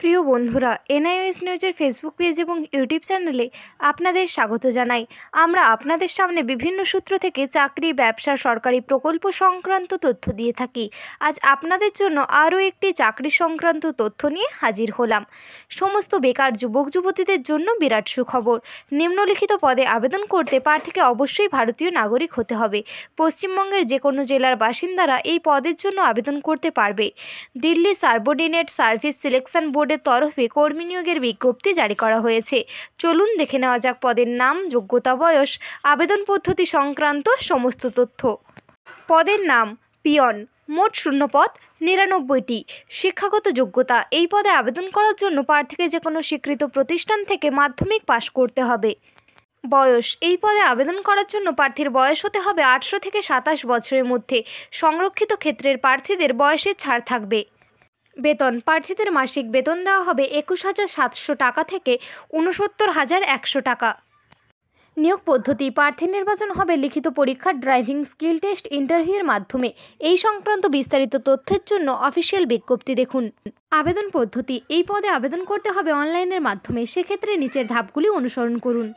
প্রিয় বন্ধুরা, এনআইওএস নিউজের ফেসবুক পেজ এবং ইউটিউব চ্যানেলে আপনাদের স্বাগত জানাই। আমরা আপনাদের সামনে বিভিন্ন সূত্র থেকে চাকরি, ব্যবসা, সরকারি প্রকল্প সংক্রান্ত তথ্য দিয়ে থাকি। আজ আপনাদের জন্য আরও একটি চাকরি সংক্রান্ত তথ্য নিয়ে হাজির হলাম। সমস্ত বেকার যুবক যুবতীদের জন্য বিরাট সুখবর। নিম্নলিখিত পদে আবেদন করতে প্রার্থীকে অবশ্যই ভারতীয় নাগরিক হতে হবে। পশ্চিমবঙ্গের যে কোনো জেলার বাসিন্দারা এই পদের জন্য আবেদন করতে পারবে। দিল্লি সাবঅর্ডিনেট সার্ভিস সিলেকশন বোর্ডের তরফে কর্মী নিয়োগের বিজ্ঞপ্তি জারি করা হয়েছে। চলুন দেখে নেওয়া যাক পদের নাম, যোগ্যতা, বয়স, আবেদন পদ্ধতি সংক্রান্ত সমস্ত তথ্য। পদের নাম পিয়ন। মোট শূন্যপদ ৯৯টি। শিক্ষাগত যোগ্যতা, এই পদে আবেদন করার জন্য প্রার্থীকে যে কোনো স্বীকৃত প্রতিষ্ঠান থেকে মাধ্যমিক পাশ করতে হবে। বয়স, এই পদে আবেদন করার জন্য প্রার্থীর বয়স হতে হবে ১৮ থেকে ২৭ বছরের মধ্যে। সংরক্ষিত ক্ষেত্রের প্রার্থীদের বয়সের ছাড় থাকবে। বেতন, প্রার্থীদের মাসিক বেতন দেওয়া হবে ২১,৭০০ টাকা থেকে ৬৯,১০০ টাকা। নিয়োগ পদ্ধতি, প্রার্থী নির্বাচন হবে লিখিত পরীক্ষা, ড্রাইভিং স্কিল টেস্ট, ইন্টারভিউয়ের মাধ্যমে। এই সংক্রান্ত বিস্তারিত তথ্যের জন্য অফিসিয়াল বিজ্ঞপ্তি দেখুন। আবেদন পদ্ধতি, এই পদে আবেদন করতে হবে অনলাইনের মাধ্যমে। সেক্ষেত্রে নিচের ধাপগুলি অনুসরণ করুন।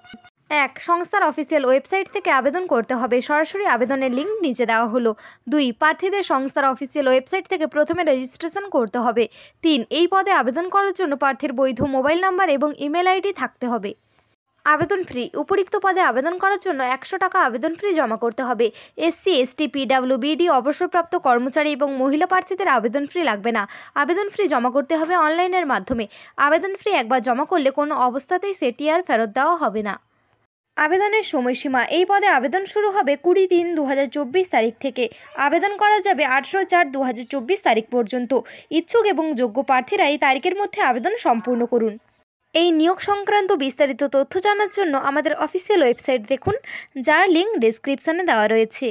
১. সংস্থার অফিসিয়াল ওয়েবসাইট থেকে আবেদন করতে হবে। সরাসরি আবেদনের লিঙ্ক নিচে দেওয়া হলো। ২. প্রার্থীদের সংস্থার অফিসিয়াল ওয়েবসাইট থেকে প্রথমে রেজিস্ট্রেশন করতে হবে। ৩. এই পদে আবেদন করার জন্য প্রার্থীর বৈধ মোবাইল নাম্বার এবং ইমেল আইডি থাকতে হবে। আবেদন ফি, উপরিক্ত পদে আবেদন করার জন্য ১০০ টাকা আবেদন ফি জমা করতে হবে। এসসি, এসটি, পিডব্লিউবিডি, অবসরপ্রাপ্ত কর্মচারী এবং মহিলা প্রার্থীদের আবেদন ফি লাগবে না। আবেদন ফি জমা করতে হবে অনলাইনের মাধ্যমে। আবেদন ফি একবার জমা করলে কোনো অবস্থাতেই সেটি আর ফেরত দেওয়া হবে না। আবেদনের সময়সীমা, এই পদে আবেদন শুরু হবে ২০/৩/২০২৪ তারিখ থেকে। আবেদন করা যাবে ১৮/৪/২০২৪ তারিখ পর্যন্ত। ইচ্ছুক এবং যোগ্য প্রার্থীরা এই তারিখের মধ্যে আবেদন সম্পূর্ণ করুন। এই নিয়োগ সংক্রান্ত বিস্তারিত তথ্য জানার জন্য আমাদের অফিসিয়াল ওয়েবসাইট দেখুন, যার লিঙ্ক ডেসক্রিপশানে দেওয়া রয়েছে।